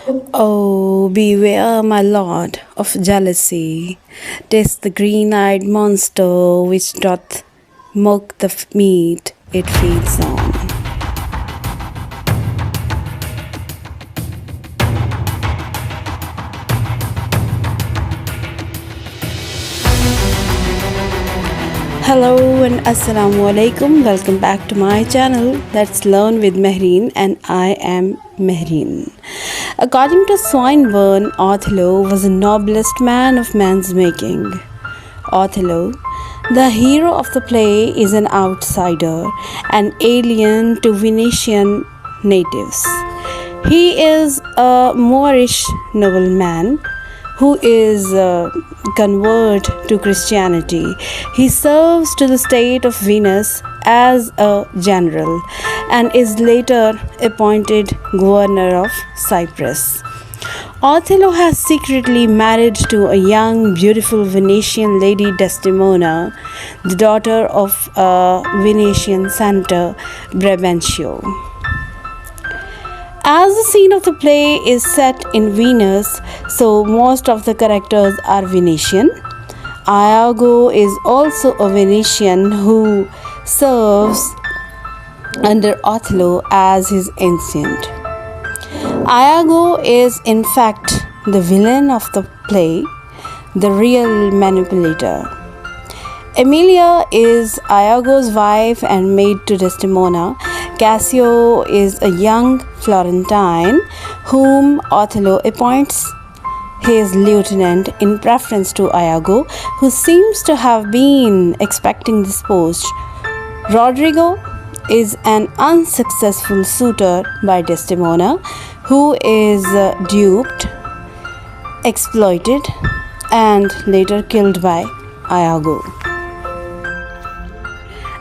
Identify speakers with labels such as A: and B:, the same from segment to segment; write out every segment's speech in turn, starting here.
A: Oh, beware, my lord, of jealousy. 'Tis the green-eyed monster which doth mock the meat it feeds on. Hello and Assalamu alaikum. Welcome back to my channel. Let's learn with Mehreen, and I am Mehreen. According to Swinburne, Othello was the noblest man of man's making. Othello, the hero of the play, is an outsider, an alien to Venetian natives. He is a Moorish nobleman who is convert to Christianity. He serves to the state of Venus as a general and is later appointed governor of Cyprus. Othello has secretly married to a young, beautiful Venetian lady, Desdemona, the daughter of a Venetian senator, Brabantio. As the scene of the play is set in Venice, so most of the characters are Venetian. Iago is also a Venetian who serves under Othello as his ancient. Iago is in fact the villain of the play, the real manipulator. Emilia is Iago's wife and maid to Desdemona. Cassio is a young Florentine whom Othello appoints his lieutenant in preference to Iago, who seems to have been expecting this post. Rodrigo is an unsuccessful suitor by Desdemona, who is duped, exploited, and later killed by Iago.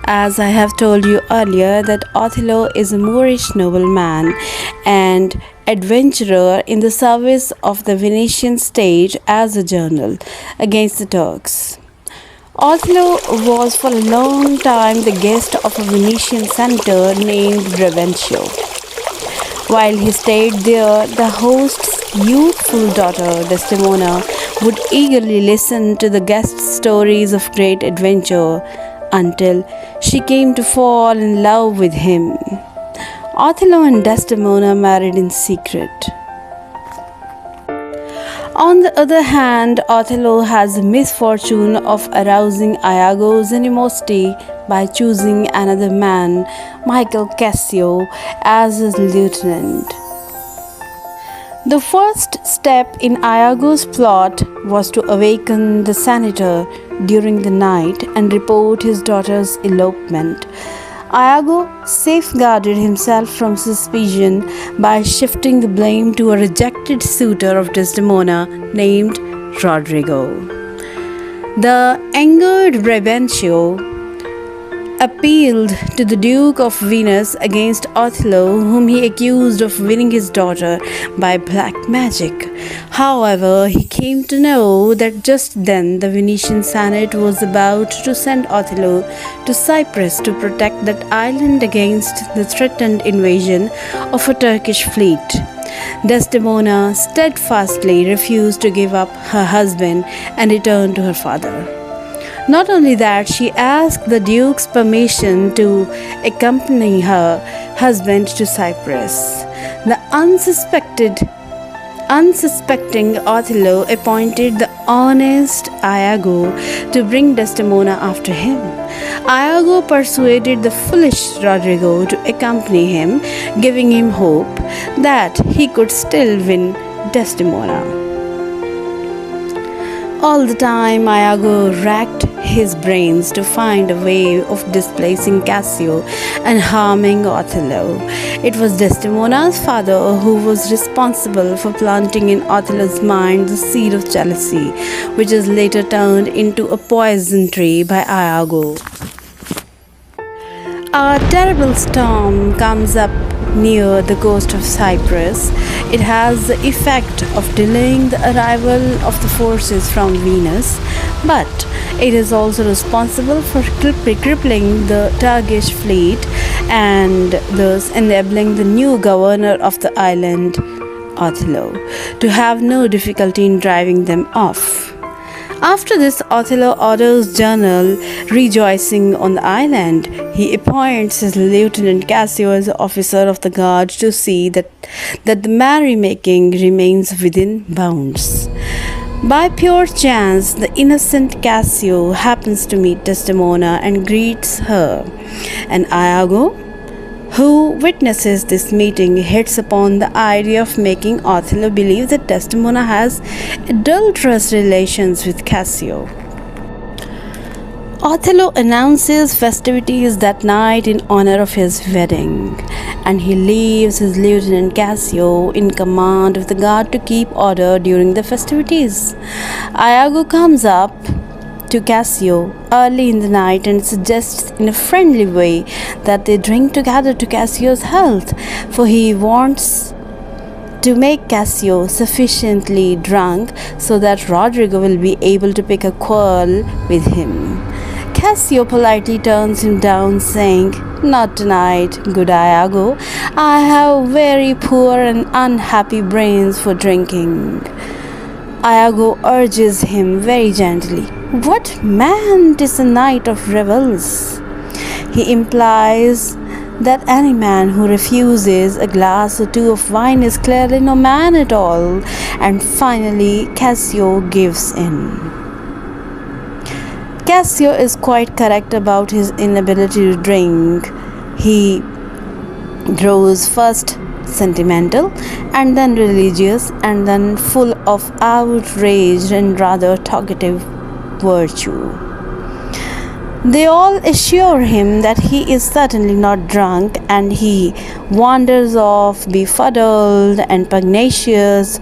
A: As I have told you earlier, that Othello is a Moorish nobleman and adventurer in the service of the Venetian state as a general against the Turks. Othello was for a long time the guest of a Venetian senator named Brabantio. While he stayed there, the host's youthful daughter, Desdemona, would eagerly listen to the guest's stories of great adventure until she came to fall in love with him. Othello and Desdemona married in secret. On the other hand, Othello has the misfortune of arousing Iago's animosity by choosing another man, Michael Cassio, as his lieutenant. The first step in Iago's plot was to awaken the senator during the night and report his daughter's elopement. Iago safeguarded himself from suspicion by shifting the blame to a rejected suitor of Desdemona named Rodrigo. The angered Brabantio appealed to the Duke of Venus against Othello, whom he accused of winning his daughter by black magic. However, he came to know that just then the Venetian Senate was about to send Othello to Cyprus to protect that island against the threatened invasion of a Turkish fleet. Desdemona steadfastly refused to give up her husband and return to her father. Not only that, she asked the Duke's permission to accompany her husband to Cyprus. The unsuspecting Othello appointed the honest Iago to bring Desdemona after him. Iago persuaded the foolish Rodrigo to accompany him, giving him hope that he could still win Desdemona. All the time, Iago racked his brains to find a way of displacing Cassio and harming Othello. It was Desdemona's father who was responsible for planting in Othello's mind the seed of jealousy, which is later turned into a poison tree by Iago. A terrible storm comes up near the coast of Cyprus. It has the effect of delaying the arrival of the forces from Venus, but it is also responsible for crippling the Turkish fleet and thus enabling the new governor of the island Othello to have no difficulty in driving them off. After this, Othello orders General rejoicing on the island. He appoints his lieutenant Cassio as officer of the guard to see that the merrymaking remains within bounds. By pure chance, the innocent Cassio happens to meet Desdemona and greets her, and Iago, who witnesses this meeting, hits upon the idea of making Othello believe that Desdemona has adulterous relations with Cassio. Othello announces festivities that night in honor of his wedding, and he leaves his lieutenant Cassio in command of the guard to keep order during the festivities. Iago comes up to Cassio early in the night and suggests in a friendly way that they drink together to Cassio's health, for he wants to make Cassio sufficiently drunk so that Rodrigo will be able to pick a quarrel with him. Cassio politely turns him down, saying, "Not tonight, good Iago. I have very poor and unhappy brains for drinking." Iago urges him very gently, "What man is a night of revels?" He implies that any man who refuses a glass or two of wine is clearly no man at all, and finally Cassio gives in. Cassio is quite correct about his inability to drink. He grows first sentimental, and then religious, and then full of outraged and rather talkative virtue. They all assure him that he is certainly not drunk, and he wanders off befuddled and pugnacious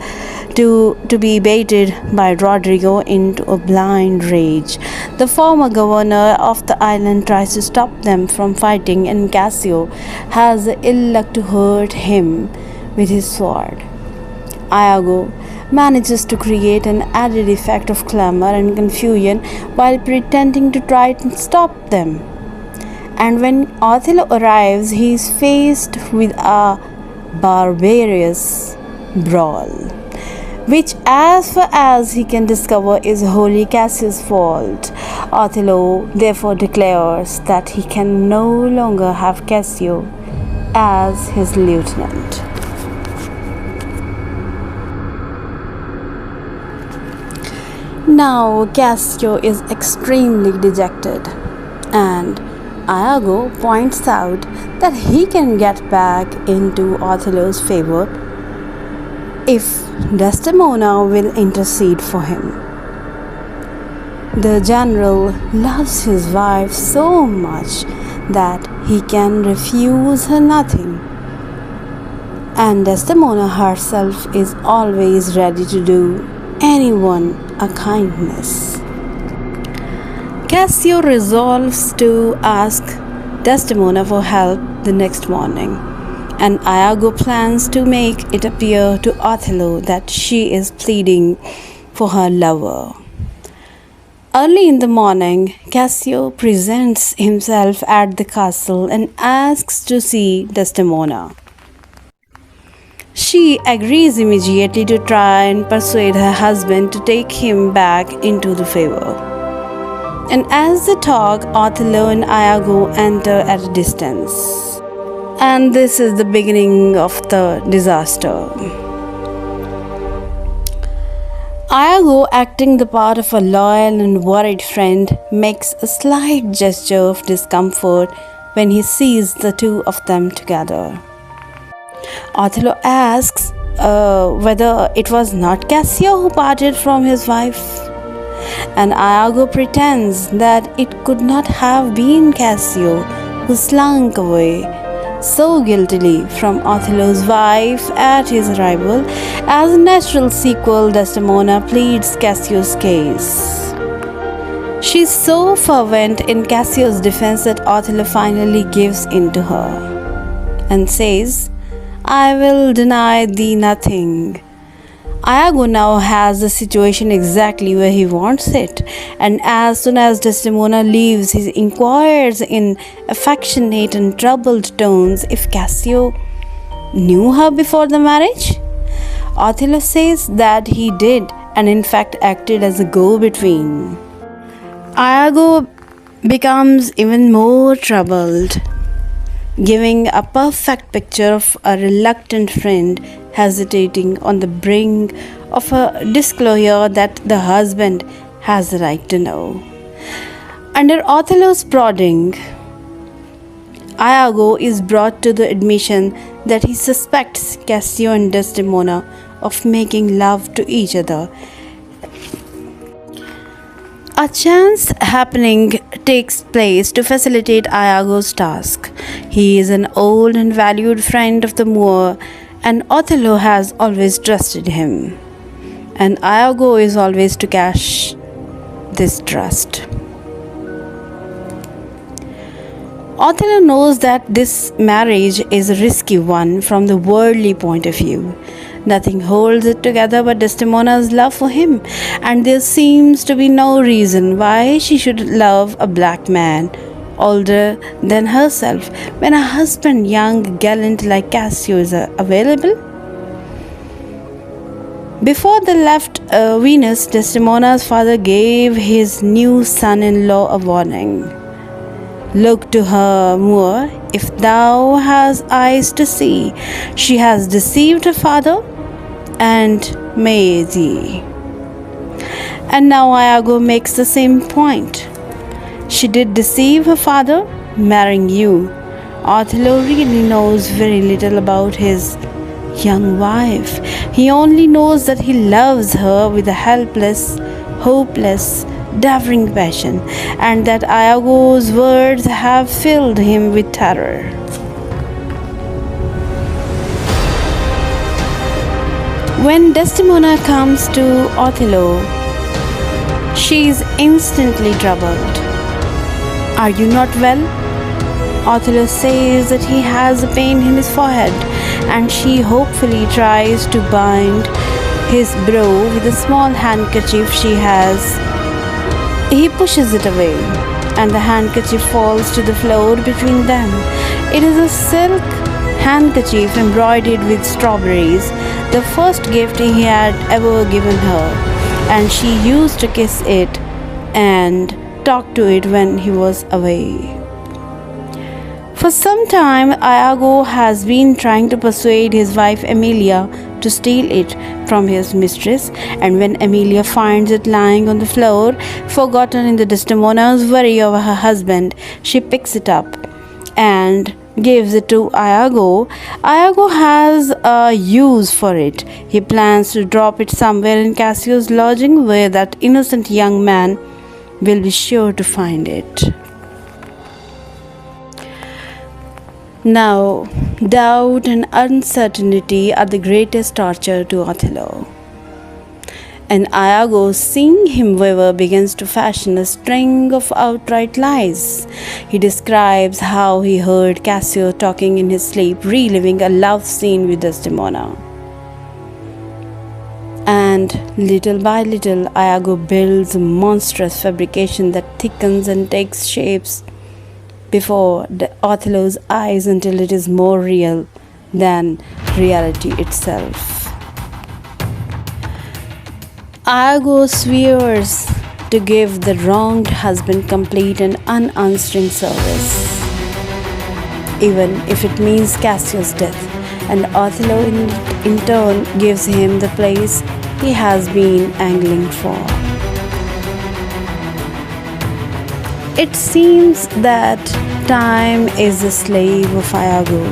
A: to be baited by Rodrigo into a blind rage. The former governor of the island tries to stop them from fighting, and Cassio has the ill luck to hurt him with his sword. Iago manages to create an added effect of clamor and confusion while pretending to try to stop them. And when Othello arrives, he is faced with a barbarous brawl, which, as far as he can discover, is wholly Cassio's fault. Othello therefore declares that he can no longer have Cassio as his lieutenant. Now Cassio is extremely dejected, and Iago points out that he can get back into Othello's favor if Desdemona will intercede for him. The general loves his wife so much that he can refuse her nothing, and Desdemona herself is always ready to do anyone a kindness. Cassio resolves to ask Desdemona for help the next morning, and Iago plans to make it appear to Othello that she is pleading for her lover. Early in the morning, Cassio presents himself at the castle and asks to see Desdemona. She agrees immediately to try and persuade her husband to take him back into the favor. And as they talk, Othello and Iago enter at a distance. And this is the beginning of the disaster. Iago, acting the part of a loyal and worried friend, makes a slight gesture of discomfort when he sees the two of them together. Othello asks whether it was not Cassio who parted from his wife, and Iago pretends that it could not have been Cassio who slunk away so guiltily from Othello's wife at his arrival. As a natural sequel, Desdemona pleads Cassio's case. She is so fervent in Cassio's defense that Othello finally gives in to her and says, "I will deny thee nothing." Iago now has the situation exactly where he wants it, and as soon as Desdemona leaves, he inquires in affectionate and troubled tones if Cassio knew her before the marriage. Othello says that he did and in fact acted as a go-between. Iago becomes even more troubled, giving a perfect picture of a reluctant friend hesitating on the brink of a disclosure that the husband has the right to know. Under Othello's prodding, Iago is brought to the admission that he suspects Cassio and Desdemona of making love to each other. A chance happening takes place to facilitate Iago's task. He is an old and valued friend of the Moor, and Othello has always trusted him. And Iago is always to cash this trust. Othello knows that this marriage is a risky one from the worldly point of view. Nothing holds it together but Desdemona's love for him, and there seems to be no reason why she should love a black man older than herself when a husband young, gallant like Cassio is available. Before they left Venus, Desdemona's father gave his new son-in-law a warning. Look to her, Moor, if thou hast eyes to see. She has deceived her father, and may thee. And now Iago makes the same point. She did deceive her father, marrying you. Othello really knows very little about his young wife. He only knows that he loves her with a helpless, hopeless, devouring passion, and that Iago's words have filled him with terror. When Desdemona comes to Othello, she is instantly troubled. Are you not well? Othello says that he has a pain in his forehead, and she hopefully tries to bind his brow with a small handkerchief she has. He pushes it away, and the handkerchief falls to the floor between them. It is a silk handkerchief embroidered with strawberries, the first gift he had ever given her, and she used to kiss it and talk to it when he was away. For some time, Iago has been trying to persuade his wife Emilia to steal it from his mistress, and when Emilia finds it lying on the floor, forgotten in the Desdemona's worry over her husband, she picks it up and gives it to Iago. Iago has a use for it. He plans to drop it somewhere in Cassio's lodging where that innocent young man will be sure to find it. Now, doubt and uncertainty are the greatest torture to Othello. And Iago, seeing him waver, begins to fashion a string of outright lies. He describes how he heard Cassio talking in his sleep, reliving a love scene with Desdemona. And little by little, Iago builds a monstrous fabrication that thickens and takes shapes before Othello's eyes until it is more real than reality itself. Iago swears to give the wronged husband complete and unanswering service, even if it means Cassio's death, and Othello in turn gives him the place he has been angling for. It seems that time is the slave of Iago.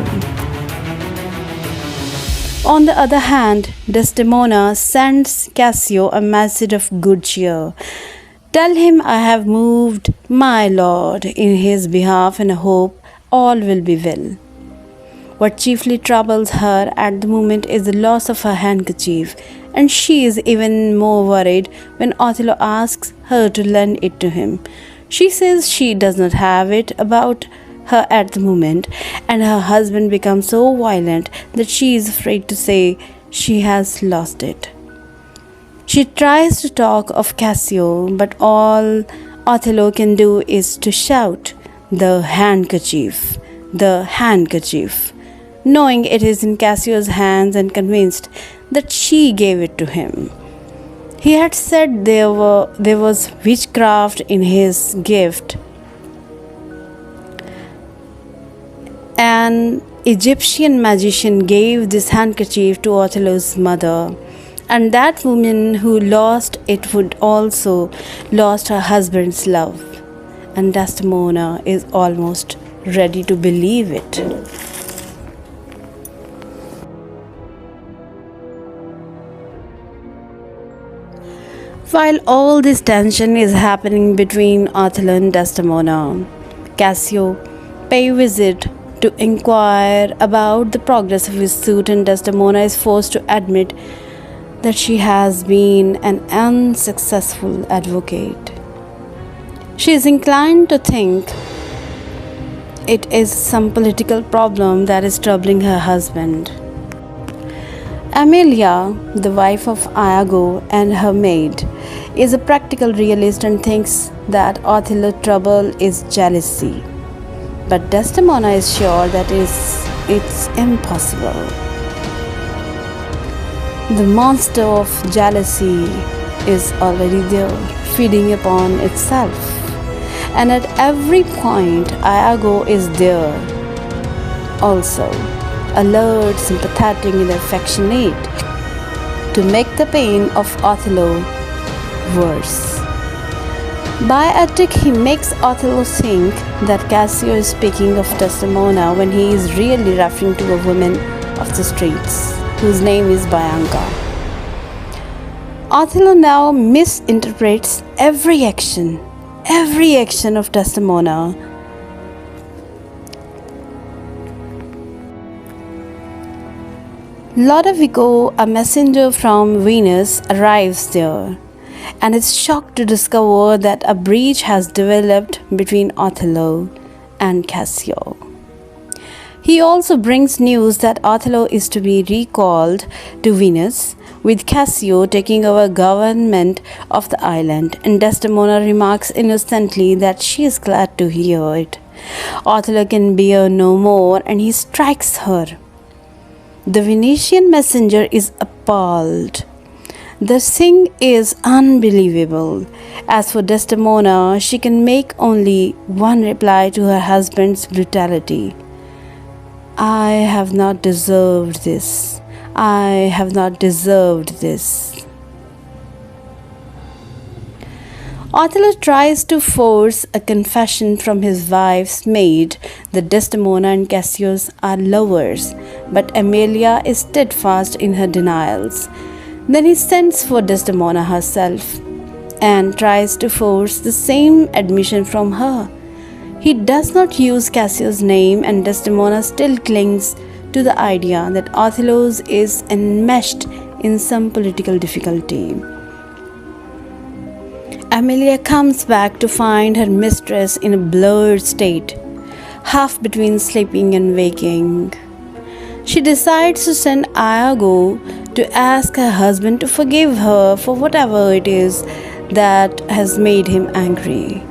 A: On the other hand, Desdemona sends Cassio a message of good cheer. Tell him I have moved my lord in his behalf and hope all will be well. What chiefly troubles her at the moment is the loss of her handkerchief, and she is even more worried when Othello asks her to lend it to him. She says she does not have it about her at the moment, and her husband becomes so violent that she is afraid to say she has lost it. She tries to talk of Cassio, but all Othello can do is to shout, "The handkerchief, the handkerchief," knowing it is in Cassio's hands and convinced that she gave it to him. He had said there was witchcraft in his gift. An Egyptian magician gave this handkerchief to Othello's mother, and that woman who lost it would also lost her husband's love. And Desdemona is almost ready to believe it. While all this tension is happening between Othello and Desdemona, Cassio pays visit to inquire about the progress of his suit, and Desdemona is forced to admit that she has been an unsuccessful advocate. She is inclined to think it is some political problem that is troubling her husband. Amelia, the wife of Iago and her maid, is a practical realist and thinks that Othello's trouble is jealousy. But Desdemona is sure that it's impossible. The monster of jealousy is already there, feeding upon itself. And at every point, Iago is there also, alert, sympathetic, and affectionate, to make the pain of Othello worse. By a trick, he makes Othello think that Cassio is speaking of Desdemona when he is really referring to a woman of the streets, whose name is Bianca. Othello now misinterprets every action of Desdemona. Lodovico, a messenger from Venus, arrives there and is shocked to discover that a breach has developed between Othello and Cassio. He also brings news that Othello is to be recalled to Venus, with Cassio taking over government of the island, and Desdemona remarks innocently that she is glad to hear it. Othello can bear no more and he strikes her. The Venetian messenger is appalled. The thing is unbelievable. As for Desdemona, she can make only one reply to her husband's brutality. I have not deserved this. I have not deserved this. Othello tries to force a confession from his wife's maid that Desdemona and Cassio are lovers, but Amelia is steadfast in her denials. Then he sends for Desdemona herself and tries to force the same admission from her. He does not use Cassio's name, and Desdemona still clings to the idea that Othello is enmeshed in some political difficulty. Amelia comes back to find her mistress in a blurred state, half between sleeping and waking. She decides to send Iago to ask her husband to forgive her for whatever it is that has made him angry.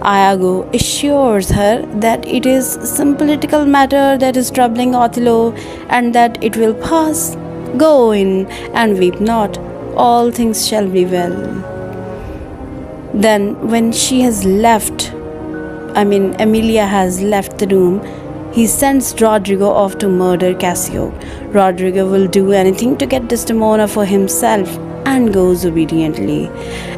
A: Iago assures her that it is some political matter that is troubling Othello and that it will pass. Go in and weep not, all things shall be well. Then when Amelia has left the room, he sends Rodrigo off to murder Cassio. Rodrigo will do anything to get Desdemona for himself and goes obediently.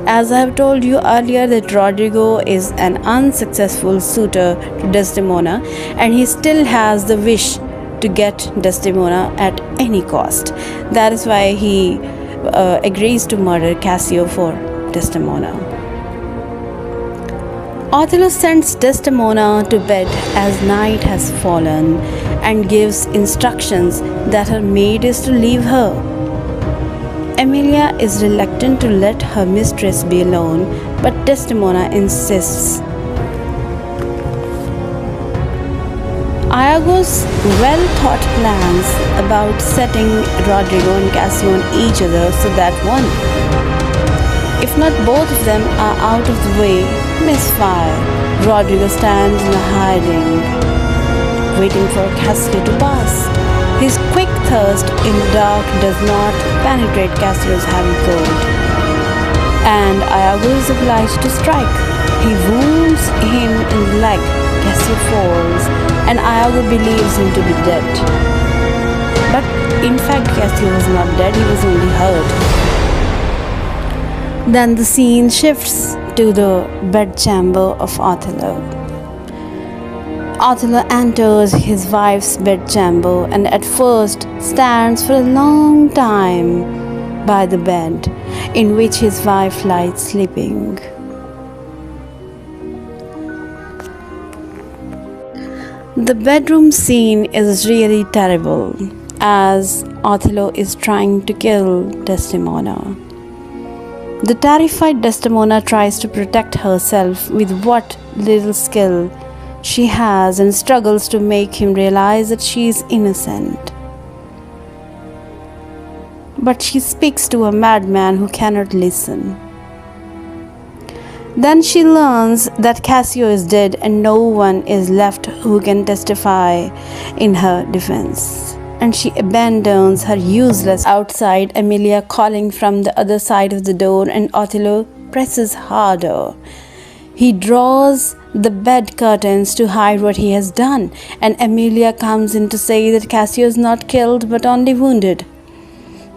A: As I have told you earlier that Rodrigo is an unsuccessful suitor to Desdemona, and he still has the wish to get Desdemona at any cost. That is why he agrees to murder Cassio for Desdemona. Othello sends Desdemona to bed as night has fallen and gives instructions that her maid is to leave her. Amelia is reluctant to let her mistress be alone, but Desdemona insists. Iago's well-thought plans about setting Rodrigo and Cassio on each other so that one, if not both of them, are out of the way, misfire. Rodrigo stands in hiding, waiting for Cassio to pass. His quick thirst in the dark does not penetrate Cassio's heavy coat, and Iago is obliged to strike. He wounds him in the leg. Cassio falls, and Iago believes him to be dead. But in fact, Cassio was not dead, he was only hurt. Then the scene shifts to the bedchamber of Othello. Othello enters his wife's bedchamber and at first stands for a long time by the bed in which his wife lies sleeping. The bedroom scene is really terrible as Othello is trying to kill Desdemona. The terrified Desdemona tries to protect herself with what little skill she has and struggles to make him realize that she is innocent. But she speaks to a madman who cannot listen. Then she learns that Cassio is dead and no one is left who can testify in her defense. And she abandons her useless outside, Emilia calling from the other side of the door, and Othello presses harder. He draws the bed curtains to hide what he has done, and Emilia comes in to say that Cassio is not killed but only wounded.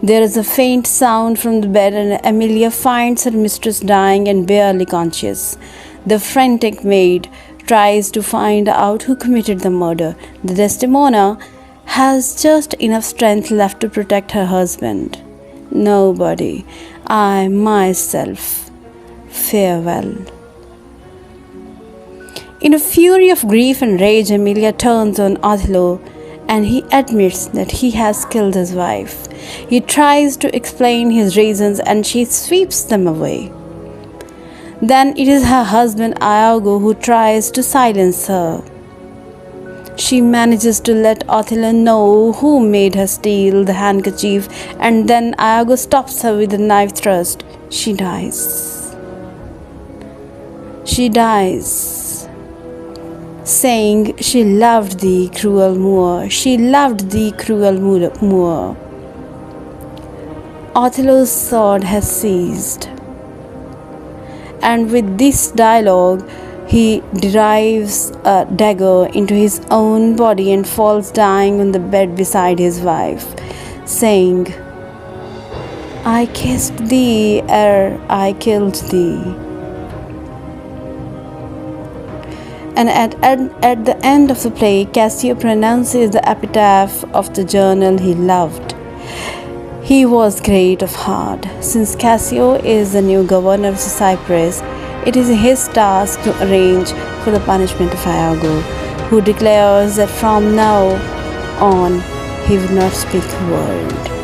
A: There is a faint sound from the bed, and Emilia finds her mistress dying and barely conscious. The frantic maid tries to find out who committed the murder. The Desdemona has just enough strength left to protect her husband. Nobody, I myself. Farewell. In a fury of grief and rage, Emilia turns on Othello and he admits that he has killed his wife. He tries to explain his reasons and she sweeps them away. Then it is her husband Iago who tries to silence her. She manages to let Othello know who made her steal the handkerchief, and then Iago stops her with a knife thrust. She dies. She dies, saying, "She loved thee, cruel Moor. She loved thee, cruel Moor." Othello's sword has ceased. And with this dialogue, he drives a dagger into his own body and falls dying on the bed beside his wife, saying, "I kissed thee ere I killed thee." And at the end of the play, Cassio pronounces the epitaph of the journal he loved. He was great of heart. Since Cassio is the new governor of Cyprus, it is his task to arrange for the punishment of Iago, who declares that from now on he will not speak a word.